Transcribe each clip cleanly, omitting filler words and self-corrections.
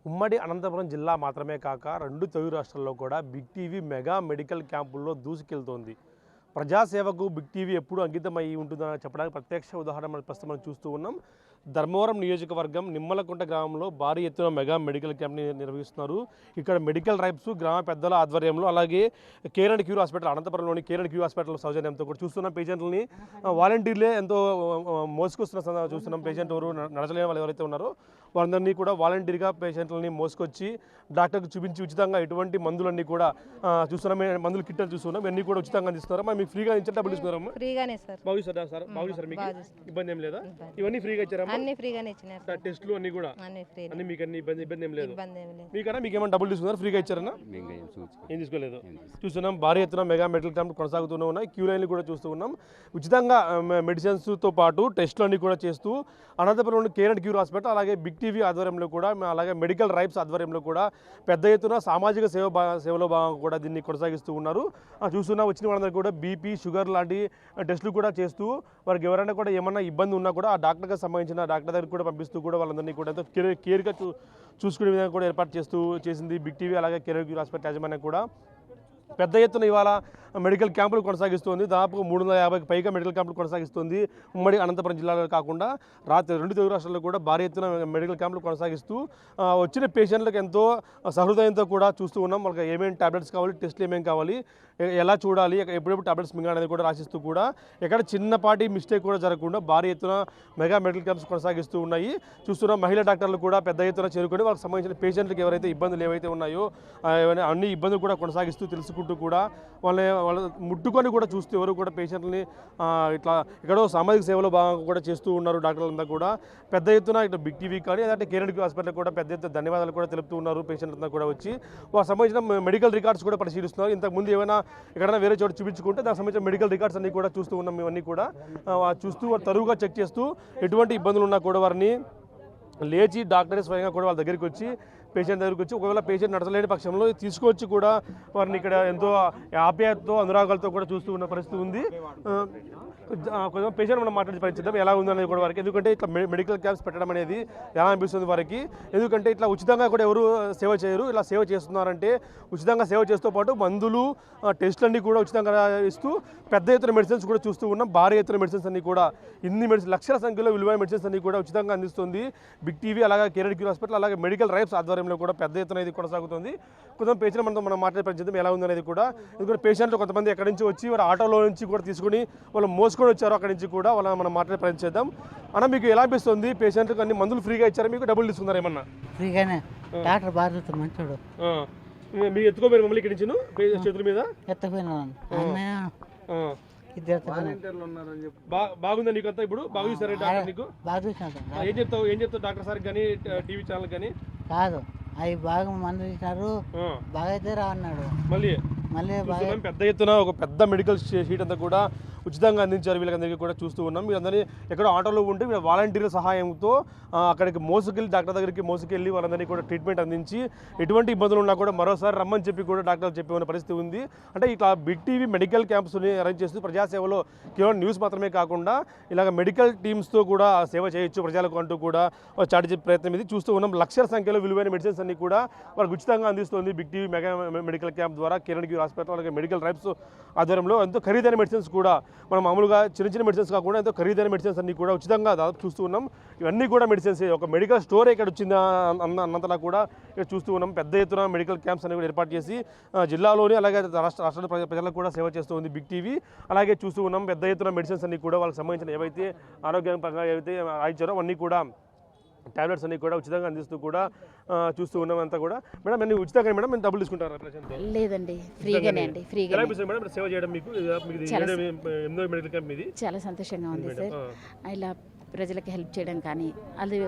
ఉమ్మడి అనంతపురం జిల్లా మాత్రమే కాక రెండు తెలుగు రాష్ట్రాల్లో కూడా బిగ్ టీవీ మెగా మెడికల్ క్యాంపుల్లో దూసుకెళ్తోంది. ప్రజాసేవకు బిగ్ టీవీ ఎప్పుడు అంకితమై ఉంటుందని చెప్పడానికి ప్రత్యక్ష ఉదాహరణ మనం చూస్తూ ఉన్నాం. ధర్మవరం నియోజకవర్గం నిమ్మలకుంట గ్రామంలో భారీ ఎత్తున మెగా మెడికల్ క్యాంప్ని నిర్వహిస్తున్నారు. ఇక్కడ మెడికల్ రైప్స్ గ్రామ పెద్దల ఆధ్వర్యంలో, అలాగే కేర్ అండ్ క్యూర్ హాస్పిటల్ అనంతపురంలోని కేర్ అండ్ క్యూర్ హాస్పిటల్ సౌజన్యంతో కూడా చూస్తున్నాం. పేషెంట్లని వాలంటీర్లే ఎంతో మోసుకొస్తున్న చూస్తున్నాం. పేషెంట్ ఎవరు నడచలేని వాళ్ళు ఎవరైతే ఉన్నారో వాళ్ళందరినీ కూడా వాలంటీర్గా పేషెంట్లని మోసుకొచ్చి డాక్టర్కి చూపించి ఉచితంగా ఎటువంటి మందులన్నీ కూడా చూస్తున్నాం. మందులు కిట్టలు చూస్తున్నాం. ఇవన్నీ కూడా ఉచితంగా అందిస్తున్నారు. మీకు ఫ్రీగా ఇచ్చే డబ్బులు ఇస్తున్నారమ్మా? ఫ్రీగానే సార్. బాగుంది సార్. మీకు ఇబ్బంది ఏం లేదా? ఇవన్నీ ఫ్రీగా ఇచ్చారమ్మా? అన్ని ఫ్రీగానే ఇచ్చినారు. టెస్టులు అన్ని కూడా అన్ని మీకు అన్ని ఇబ్బంది ఏం లేదు? మీకన్నా మీకు ఏమైనా డబ్బులు తీసుకున్నారు? ఫ్రీగా ఇచ్చారన్నా? ఏం తీసుకోలేదు. చూస్తున్నాం భారీ ఎత్తున మెగా మెడికల్ క్యాంప్ కొనసాగుతూనే ఉన్నాయి. క్యూ లైన్లు కూడా చూస్తూ ఉన్నాం. ఉచితంగా మెడిసిన్స్తో పాటు టెస్టులు అన్ని కూడా చేస్తూ అనంతపురంలోని కేర్ అండ్ క్యూర్ హాస్పిటల్, అలాగే బిగ్ టీవీ ఆధ్వర్యంలో కూడా, అలాగే మెడికల్ రైప్స్ ఆధ్వర్యంలో కూడా పెద్ద ఎత్తున సామాజిక సేవలో భాగంగా కూడా దీన్ని కొనసాగిస్తూ ఉన్నారు. చూస్తున్నా వచ్చిన వాళ్ళందరూ కూడా బీపీ, షుగర్ లాంటి టెస్టులు కూడా చేస్తూ వారికి ఎవరైనా కూడా ఏమన్నా ఇబ్బంది ఉన్నా కూడా ఆ డాక్టర్కి సంబంధించిన డాక్టర్ దగ్గర కూడా పంపిస్తూ కూడా వాళ్ళందరినీ కూడా ఎంతో కేర్గా చూసుకునే విధంగా కూడా ఏర్పాటు చేసింది బిగ్ టీవీ, అలాగే కేర్ అండ్ క్యూర్ హాస్పిటల్ యాజమాన్యం కూడా. పెద్ద ఎత్తున ఇవాళ మెడికల్ క్యాంపులు కొనసాగిస్తుంది. దాదాపు 350కి పైగా మెడికల్ క్యాంపులు కొనసాగిస్తుంది. ఉమ్మడి అనంతపురం జిల్లాలో కాకుండా రెండు తెలుగు రాష్ట్రాల్లో కూడా భారీ ఎత్తున మెడికల్ క్యాంపులు కొనసాగిస్తూ వచ్చిన పేషెంట్లకు ఎంతో సహృదయంతో కూడా చూస్తూ ఉన్నాం. వాళ్ళకి ఏమేమి టాబ్లెట్స్ కావాలి, టెస్ట్లు ఏమేమి కావాలి, ఎలా చూడాలి, ఎప్పుడెప్పుడు టాబ్లెట్స్ మింగాలనేది కూడా రాసిస్తూ కూడా ఎక్కడ చిన్నపాటి మిస్టేక్ కూడా జరగకుండా భారీ ఎత్తున మెగా మెడికల్ క్యాంప్స్ కొనసాగిస్తూ ఉన్నాయి. చూస్తున్నాం మహిళా డాక్టర్లు కూడా పెద్ద ఎత్తున చేరుకొని వాళ్ళకి సంబంధించిన పేషెంట్లకు ఎవరైతే ఇబ్బందులు ఏవైతే ఉన్నాయో అన్ని ఇబ్బందులు కూడా కొనసాగిస్తూ తెలుసుకుంటూ కూడా వాళ్ళ ముట్టుకొని కూడా చూస్తూ ఎవరు కూడా పేషెంట్లని ఇట్లా ఎక్కడో సామాజిక సేవలో భాగంగా కూడా చేస్తూ ఉన్నారు. డాక్టర్లంతా కూడా పెద్ద ఎత్తున ఇట్లా బిగ్ టీవీ కానీ అదే కేర్ అండ్ క్యూర్ హాస్పిటల్ కూడా పెద్ద ఎత్తున ధన్యవాదాలు కూడా తెలుపుతూ ఉన్నారు. పేషెంట్లంతా కూడా వచ్చి వాళ్ళకి సంబంధించిన మెడికల్ రికార్డ్స్ కూడా పరిశీలిస్తున్నారు. ఇంతకుముందు ఏమైనా ఎక్కడైనా వేరే చోట చూపించుకుంటే దానికి సంబంధించిన మెడికల్ రికార్డ్స్ అన్ని కూడా చూస్తూ ఉన్నాం. ఇవన్నీ కూడా చూస్తూ వారు తరువుగా చెక్ చేస్తూ ఎటువంటి ఇబ్బందులు ఉన్నా కూడా వారిని లేచి డాక్టర్స్ స్వయంగా కూడా వాళ్ళ దగ్గరికి వచ్చి పేషెంట్ దగ్గరికి వచ్చి ఒకవేళ పేషెంట్ నడచలేని పక్షంలో తీసుకొచ్చి కూడా వారిని ఇక్కడ ఎంతో ఆప్యాయతతో అనురాగాలతో కూడా చూస్తూ ఉన్న పరిస్థితి ఉంది. కొంచెం పేషెంట్ మనం మాట్లాడి పరిచిద్దాం ఎలా ఉందనేది కూడా వారికి. ఎందుకంటే ఇట్లా మెడికల్ క్యాంప్స్ పెట్టడం అనేది ఎలా అనిపిస్తుంది వారికి? ఎందుకంటే ఇట్లా ఉచితంగా కూడా ఎవరు సేవ చేయరు. ఇలా సేవ చేస్తున్నారంటే ఉచితంగా సేవ చేస్తూ పాటు మందులు, టెస్టులన్నీ కూడా ఉచితంగా ఇస్తూ పెద్ద ఎత్తున మెడిసిన్స్ కూడా చూస్తూ ఉన్నాం. భారీ ఎత్తున మెడిసిన్స్ అన్ని కూడా ఇన్ని లక్షల సంఖ్యలో విలువైన మెడిసిన్స్ అన్ని కూడా ఉచితంగా అందిస్తుంది బిగ్ టీవీ, అలాగే కేర్ అండ్ క్యూర్ హాస్పిటల్, అలాగే మెడికల్ రైప్స్ ఆధ్వర్యంలో కూడా పెద్ద ఎత్తున ఇది కొనసాగుతుంది. కొంచెం పేషెంట్ మనం మాట్లాడే పరిస్థితి ఎలా ఉందనేది కూడా. ఎందుకంటే పేషెంట్లు కొంతమంది ఎక్కడి నుంచి వచ్చి వారు ఆటోలో నుంచి కూడా తీసుకుని వాళ్ళు మోసుకొని వచ్చారు. అక్కడి నుంచి కూడా మనం మాట్లాడే ప్రయత్నం చేద్దాం. అన్న మీకు ఎలా అనిపిస్తుంది? పేషెంట్లకు అన్ని మందులు ఫ్రీగా ఇచ్చారా? మీకు డబ్బులు తీసుకున్నారు ఏమన్నా? ఫ్రీగానే. డాక్టర్ బాధ్యత మంచోడు. మీరు ఎత్తుకోపోయారు మమ్మల్ని ఇక్కడి నుంచి చేతుల మీద? ఎత్తపోయినా బాగుందా నీకు అంతా? ఇప్పుడు బాగా చూసారా డాక్టర్ నీకు? బాగా చూసినాడు. ఏం చెప్తావు డాక్టర్ సార్ కానీ టీవీ ఛానల్ కానీ? కాదు, అవి బాగా మందు ఇచ్చినారు, బాగా అయితే రా అన్నాడు. మళ్ళీ పెద్ద ఎత్తున ఒక పెద్ద మెడికల్ షీట్ అంతా కూడా ఉచితంగా అందించారు వీళ్ళకందరికీ కూడా చూస్తూ ఉన్నాం. వీళ్ళందరినీ ఎక్కడో ఆటోలో ఉంటే వీళ్ళ వాలంటీర్ల సహాయంతో అక్కడికి మోసుకెళ్ళి డాక్టర్ దగ్గరికి మోసుకెళ్ళి వాళ్ళందరినీ కూడా ట్రీట్మెంట్ అందించి ఎటువంటి ఇబ్బందులు ఉన్నా కూడా మరోసారి రమ్మని చెప్పి కూడా డాక్టర్లు చెప్పే ఉన్న పరిస్థితి ఉంది. అంటే ఇట్లా బిగ్ టీవీ మెడికల్ క్యాంప్స్ని అరేంజ్ చేస్తూ ప్రజాసేవలో కేవలం న్యూస్ మాత్రమే కాకుండా ఇలాగ మెడికల్ టీమ్స్తో కూడా సేవ చేయొచ్చు ప్రజలకు అంటూ కూడా చాటి చెప్పే ప్రయత్నం ఇది చూస్తూ ఉన్నాం. లక్షల సంఖ్యలో విలువైన మెడిసిన్స్ అన్ని కూడా వాళ్ళకి ఉచితంగా అందిస్తుంది big TV mega medical camp ద్వారా కేర్ అండ్ క్యూర్ హాస్పిటల్, అలాగే మెడికల్ రైప్స్ ఆధ్వర్యంలో. ఎంతో ఖరీదైన మెడిసిన్స్ కూడా మనం మామూలుగా చిన్న మెడిసిన్స్ కాకుండా ఎంతో ఖరీదైన మెడిసిన్స్ అన్ని కూడా ఉచితంగా దాదాపు చూస్తూ ఉన్నాం. ఇవన్నీ కూడా మెడిసిన్స్ ఒక మెడికల్ స్టోర్ ఇక్కడ వచ్చిందా అన్నంతలా కూడా ఇక్కడ చూస్తూ ఉన్నాం. పెద్ద ఎత్తున మెడికల్ క్యాంప్స్ అన్ని కూడా ఏర్పాటు చేసి జిల్లాలోని అలాగే రాష్ట్ర ప్రజలకు కూడా సేవ చేస్తూ ఉంది బిగ్ టీవీ. అలాగే చూస్తూ ఉన్నాం పెద్ద ఎత్తున మెడిసిన్స్ అన్ని కూడా వాళ్ళకి సంబంధించిన ఏవైతే ఆరోగ్యపరంగా ఏవైతే రాయించారో అవన్నీ కూడా టాబ్లెట్స్ అన్ని కూడా ఉచితంగా అందిస్తూ కూడా చూస్తూ ఉన్నాం. అంతా కూడా మేడం అన్ని ఉచితంగా మేడం మేము డబ్బులు తీసుకుంటారా? లేదండి, ఫ్రీగానే అండి. ఫ్రీగా మేడం సేవ చేయడం మీకు మెడికల్ క్యాంప్ మీది చాలా సంతోషంగా ఉంది సార్. ఇలా ప్రజలకు హెల్ప్ చేయడం కానీ అది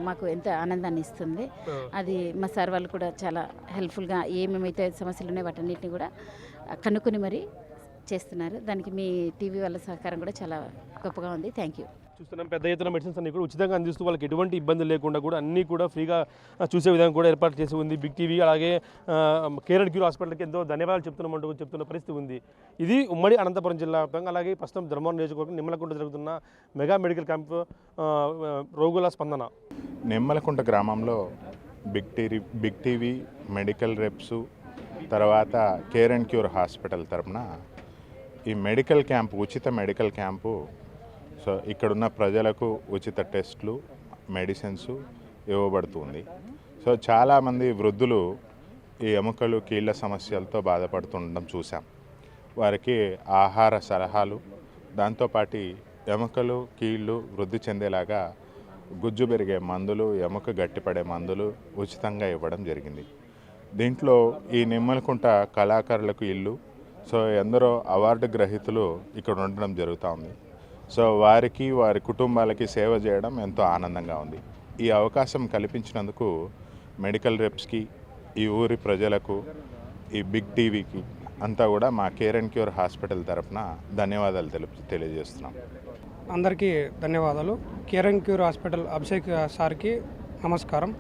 మాకు ఎంత ఆనందాన్ని ఇస్తుంది. అది మా సార్ వాళ్ళు కూడా చాలా హెల్ప్ఫుల్గా ఏమేమైతే సమస్యలు ఉన్నాయో వాటన్నిటిని కూడా కనుక్కొని మరీ చేస్తున్నారు. దానికి మీ టీవీ వాళ్ళ సహకారం కూడా చాలా గొప్పగా ఉంది. Thank you. చూస్తున్నాం పెద్ద ఎత్తున మెడిసిన్స్ అన్ని కూడా ఉచితంగా అందిస్తూ వాళ్ళకి ఎటువంటి ఇబ్బంది లేకుండా కూడా అన్నీ కూడా ఫ్రీగా చూసే విధంగా కూడా ఏర్పాటు చేసి ఉంది బిగ్ టీవీ. అలాగే కేర్ అండ్ క్యూర్ హాస్పిటల్కి ఎంతో ధన్యవాదాలు చెప్తున్న పరిస్థితి ఉంది. ఇది ఉమ్మడి అనంతపురం జిల్లా వ్యాప్తంగా అలాగే ప్రస్తుతం ధర్మవరం నియోజకవర్గం నిమ్మలకుంట జరుగుతున్న మెగా మెడికల్ క్యాంప్ రోగుల స్పందన. నిమ్మలకుంట గ్రామంలో బిగ్ టీవీ మెడికల్ రెప్స్ తర్వాత కేర్ అండ్ క్యూర్ హాస్పిటల్ తరపున ఈ మెడికల్ క్యాంపు, ఉచిత మెడికల్ క్యాంపు, సో ఇక్కడున్న ప్రజలకు ఉచిత టెస్టులు, మెడిసిన్స్ ఇవ్వబడుతుంది. సో చాలామంది వృద్ధులు ఈ ఎముకలు కీళ్ళ సమస్యలతో బాధపడుతుండడం చూసాం. వారికి ఆహార సలహాలు, దాంతోపాటు ఎముకలు కీళ్ళు వృద్ధి చెందేలాగా గుజ్జు పెరిగే మందులు, ఎముక గట్టిపడే మందులు ఉచితంగా ఇవ్వడం జరిగింది. దీంట్లో ఈ నిమ్మలకుంట కళాకారులకు ఇల్లు, సో ఎందరో అవార్డు గ్రహీతలు ఇక్కడ ఉండడం జరుగుతూ ఉంది. సో వారికి, వారి కుటుంబాలకి సేవ చేయడం ఎంతో ఆనందంగా ఉంది. ఈ అవకాశం కల్పించినందుకు మెడికల్ రెప్స్కి, ఈ ఊరి ప్రజలకు, ఈ బిగ్ టీవీకి అంతా కూడా మా కేర్ అండ్ క్యూర్ హాస్పిటల్ తరఫున ధన్యవాదాలు తెలియజేస్తున్నాం. అందరికీ ధన్యవాదాలు. Care and cure hospital Abhishek సార్కి నమస్కారం,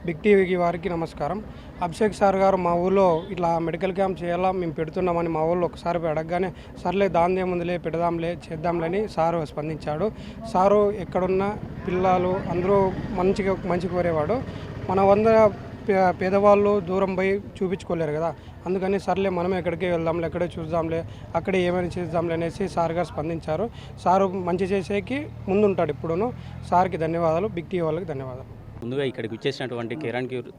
బిగ్ టీవీకి వారికి నమస్కారం. అభిషేక్ సార్ గారు మా ఊళ్ళో ఇట్లా మెడికల్ క్యాంప్ చేయాలా మేము పెడుతున్నామని మా ఊళ్ళో ఒకసారి అడగగానే సర్లే దాని ఏముందిలే పెడదాంలే చేద్దాంలేని సారు స్పందించాడు. సారు ఎక్కడున్న పిల్లలు అందరూ మంచి కోరేవాడు. మన పేదవాళ్ళు దూరం పోయి చూపించుకోలేరు కదా, అందుకని సర్లే మనమే ఎక్కడికే వెళ్దాంలే, ఎక్కడే చూద్దాంలే, అక్కడే ఏమైనా చేద్దాంలే అనేసి సార్ గారు స్పందించారు. సారు మంచి చేసేకి ముందుంటాడు ఎప్పుడూను. సార్కి ధన్యవాదాలు, బిగ్ టీవీ వాళ్ళకి ధన్యవాదాలు. ముందుగా ఇక్కడికి వచ్చేసినటువంటి కేర్ అండ్ క్యూర్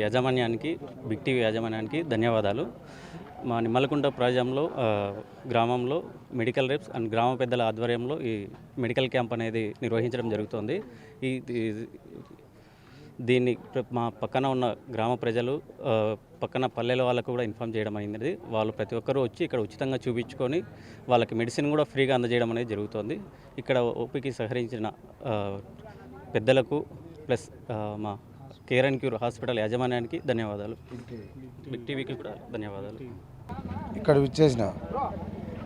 యాజమాన్యానికి, బిగ్ టీవీ యాజమాన్యానికి ధన్యవాదాలు. మా నిమ్మలకుంట గ్రామంలో మెడికల్ రెప్స్ అండ్ గ్రామ పెద్దల ఆధ్వర్యంలో ఈ మెడికల్ క్యాంప్ అనేది నిర్వహించడం జరుగుతుంది. దీన్ని మా పక్కన ఉన్న గ్రామ ప్రజలు, పక్కన పల్లెల వాళ్ళకు కూడా ఇన్ఫామ్ చేయడం అయింది. వాళ్ళు ప్రతి ఒక్కరూ వచ్చి ఇక్కడ ఉచితంగా చూపించుకొని వాళ్ళకి మెడిసిన్ కూడా ఫ్రీగా అందజేయడం అనేది జరుగుతుంది. ఇక్కడ ఓపీకి సహకరించిన పెద్దలకు ప్లస్ మా కేర్ అండ్ క్యూర్ హాస్పిటల్ యాజమాన్యానికి ధన్యవాదాలు, బిగ్ టీవీకి కూడా ధన్యవాదాలు. ఇక్కడ విచ్చేసిన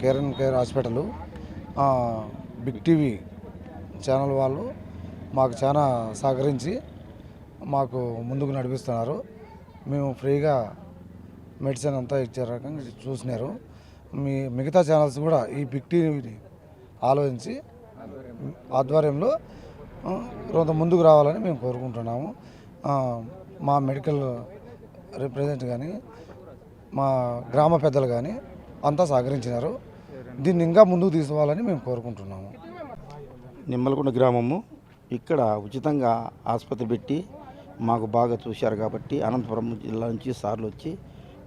care and care hospital, big TV channel వాళ్ళు మాకు చాలా సహకరించి మాకు ముందుకు నడిపిస్తున్నారు. మేము ఫ్రీగా మెడిసిన్ అంతా ఇచ్చే రకంగా చూసినారు. మిగతా ఛానల్స్ కూడా ఈ బిగ్ టీవీని ఆలోచించి ఆధ్వర్యంలో కొంత ముందుకు రావాలని మేము కోరుకుంటున్నాము. మా మెడికల్ రిప్రజెంట్ కానీ, మా గ్రామ పెద్దలు కానీ అంతా సహకరించినారు. దీన్ని ఇంకా ముందుకు తీసుకోవాలని మేము కోరుకుంటున్నాము. నిమ్మలకుంట గ్రామము, ఇక్కడ ఉచితంగా ఆసుపత్రి పెట్టి మాకు బాగా చూశారు కాబట్టి అనంతపురం జిల్లా నుంచి సార్లు వచ్చి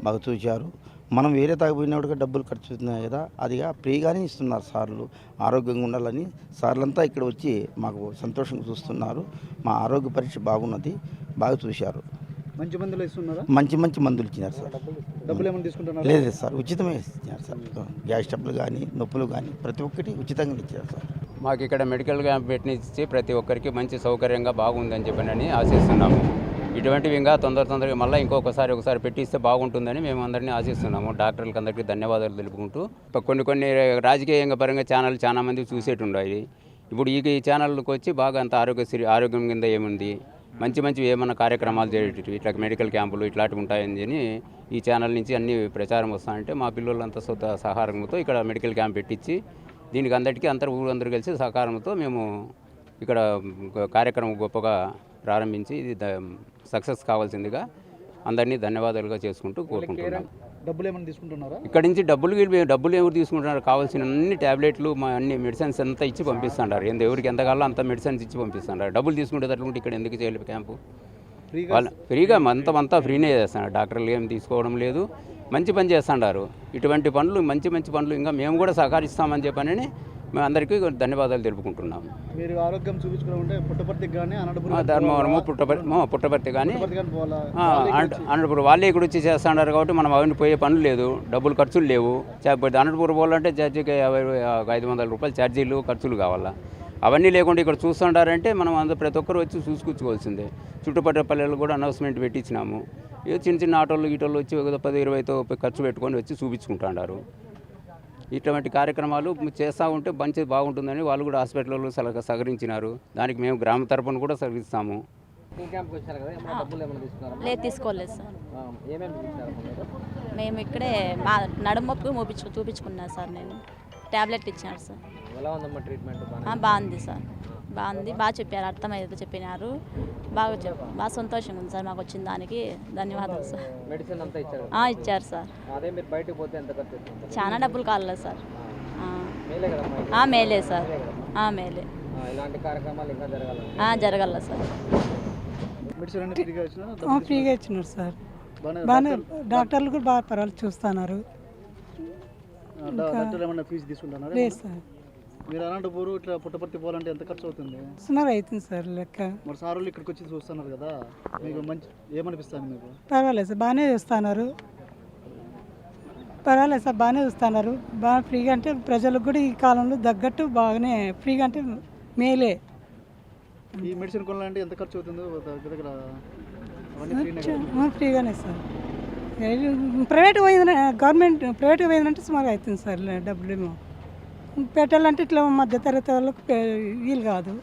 బాగా చూశారు. మనం వేరే తాగిపోయినట్టుగా డబ్బులు ఖర్చు అవుతున్నాయి కదా, అదిగా ఫ్రీగానే ఇస్తున్నారు సార్లు. ఆరోగ్యంగా ఉండాలని సార్లంతా ఇక్కడ వచ్చి మాకు సంతోషంగా చూస్తున్నారు. మా ఆరోగ్య పరీక్ష బాగున్నది, బాగా చూశారు. మంచి మందులు ఇస్తున్నారా? మంచి మందులు ఇచ్చినారు సార్. డబ్బులు ఏమైనా తీసుకుంటున్నారు? లేదు సార్, ఉచితమే ఇచ్చినారు సార్. గ్యాస్ ట్రబుల్ కానీ, నొప్పులు కానీ ప్రతి ఒక్కటి ఉచితంగా ఇచ్చారు సార్. మాకు ఇక్కడ మెడికల్ క్యాంప్ పెట్టించి ప్రతి ఒక్కరికి మంచి సౌకర్యంగా బాగుందని చెప్పని ఆశిస్తున్నాము. ఇటువంటివి ఇంకా తొందరగా మళ్ళీ ఒకసారి పెట్టిస్తే బాగుంటుందని మేము అందరినీ ఆశిస్తున్నాము. డాక్టర్లకు అందరికీ ధన్యవాదాలు తెలుపుకుంటూ, కొన్ని రాజకీయంగా పరంగా ఛానల్ చాలా మంది చూసేటుండాయి. ఇప్పుడు ఈ ఛానల్కి వచ్చి బాగా అంత ఆరోగ్యం కింద ఏముంది, మంచి ఏమన్నా కార్యక్రమాలు చేయటం, ఇట్లా మెడికల్ క్యాంపులు ఇట్లాంటివి ఉంటాయని ఈ ఛానల్ నుంచి అన్ని ప్రచారం వస్తాయంటే మా పిల్లలంతా సహకారంతో ఇక్కడ మెడికల్ క్యాంప్ పెట్టించి దీనికి అందరికీ ఊరందరూ కలిసి సహకారంతో మేము ఇక్కడ కార్యక్రమం గొప్పగా ప్రారంభించి ఇది సక్సెస్ కావాల్సిందిగా అందరినీ ధన్యవాదాలుగా చేసుకుంటూ కోరుకుంటున్నాం. డబ్బులు ఏమైనా తీసుకుంటున్నారా? ఇక్కడి నుంచి డబ్బులు ఎవరు తీసుకుంటున్నారు? కావాల్సిన అన్ని ట్యాబ్లెట్లు, అన్ని మెడిసిన్స్ అంతా ఇచ్చి పంపిస్తున్నారు. ఎవరికి ఎంత కావాలో అంత మెడిసిన్స్ ఇచ్చి పంపిస్తున్నారు. డబ్బులు తీసుకుంటే తట్టుకుంటే ఇక్కడ ఎందుకు చేయలేదు క్యాంపు? ఫ్రీగా అంతా ఫ్రీనే చేస్తున్నారు. డాక్టర్లు ఏం తీసుకోవడం లేదు, మంచి పని చేస్తున్నారు. ఇటువంటి పనులు మంచి పనులు ఇంకా మేము కూడా సహకరిస్తామని చెప్పని మేము అందరికీ ధన్యవాదాలు తెలుపుకుంటున్నాము. మీరు ఆరోగ్యం చూపించుకుంటే పుట్టపర్తికి కానీ, ధర్మవరము, పుట్టపర్తి కానీ అనంతపురం వాళ్ళే ఇక్కడ వచ్చి చేస్తున్నారు కాబట్టి మనం అవన్నీ పోయే పనులు లేదు, డబ్బులు ఖర్చులు లేవు. అనంతపురం పోవాలంటే ఛార్జీకి 500 రూపాయలు ఛార్జీలు ఖర్చులు కావాలా. అవన్నీ లేకుండా ఇక్కడ చూస్తుంటారంటే మనం ప్రతి ఒక్కరు వచ్చి చూసుకొచ్చుకోవాల్సిందే. చుట్టుపక్కల పల్లెలు కూడా అనౌన్స్మెంట్ పెట్టించినాము. చిన్న ఆటోలు గీటోళ్ళు వచ్చి 10-20తో ఖర్చు పెట్టుకొని వచ్చి చూపించుకుంటున్నారు. ఇటువంటి కార్యక్రమాలు చేస్తూ ఉంటే మంచి బాగుంటుందని వాళ్ళు కూడా హాస్పిటల్లో సహకరించినారు. దానికి మేము గ్రామ తరపున కూడా సహకరిస్తాము. లేదు, తీసుకోలేదు సార్. మేము ఇక్కడే మా నడుమొప్పి చూపించుకున్నా సార్. నేను ట్యాబ్లెట్ ఇచ్చారు సార్. ఎలా ఉందమ్మా ట్రీట్మెంట్? బాగుంది సార్, బాగుంది, బాగా చెప్పారు, అర్థమయ్యేది చెప్పినారు, బాగా సంతోషంగా ఉంది సార్. మాకు వచ్చిన దానికి ధన్యవాదాలు సార్. మెడిసిన్ అంతా ఇచ్చారు? ఇచ్చారు సార్. అదే మీరు బయటకు పోతే ఎంత ఖర్చు అవుతుంది? చాలా డబ్బులు కాలేదు సార్. మేలే కదమ్మా? మేలే సార్, మేలే. ఇలాంటి కార్యక్రమాలు ఇంకా జరగాలి? జరగాల సార్. మెడిసిన్ అన్ని ఫ్రీగా ఇచ్చినారా? ఫ్రీగా ఇచ్చినారు సార్. బాగానే డాక్టర్లు కూడా బాగా పర్వాలేదు చూస్తున్నారు. డాక్టర్ ఏమన్నా ఫీజు తీసుకుంటున్నారా? లేదు సార్. మీరు అనంతపూర్ ఇట్లా పుట్టపర్తి పోవాలంటే ఎంత ఖర్చు అవుతుంది? సుమారు అవుతుంది సార్ లెక్క. మరి సార్ వాళ్ళు ఇక్కడికి వచ్చి చూస్తున్నారు కదా, మీకు మంచి ఏమనిపిస్తుంది మీకు? పర్వాలేదు సార్, బాగానే చూస్తున్నారు. పర్వాలేదు సార్, బాగానే చూస్తున్నారు. బాగా ఫ్రీగా అంటే ప్రజలకు కూడా ఈ కాలంలో తగ్గట్టు బాగానే ఫ్రీగా అంటే మేలే. ఈ మెడిసిన్ కొనాలంటే ఎంత ఖర్చు అవుతుందో దగ్గర అవన్నీ ఫ్రీనే కదా? ఫ్రీగానే సార్. ప్రైవేట్ పోయింది, గవర్నమెంట్ ప్రైవేట్గా పోయిందంటే సుమారు అవుతుంది సార్ డబ్బులు. ఏమో పెట్టాలంటే ఇట్లా మధ్యతరగతి వాళ్ళకి వీలు కాదు.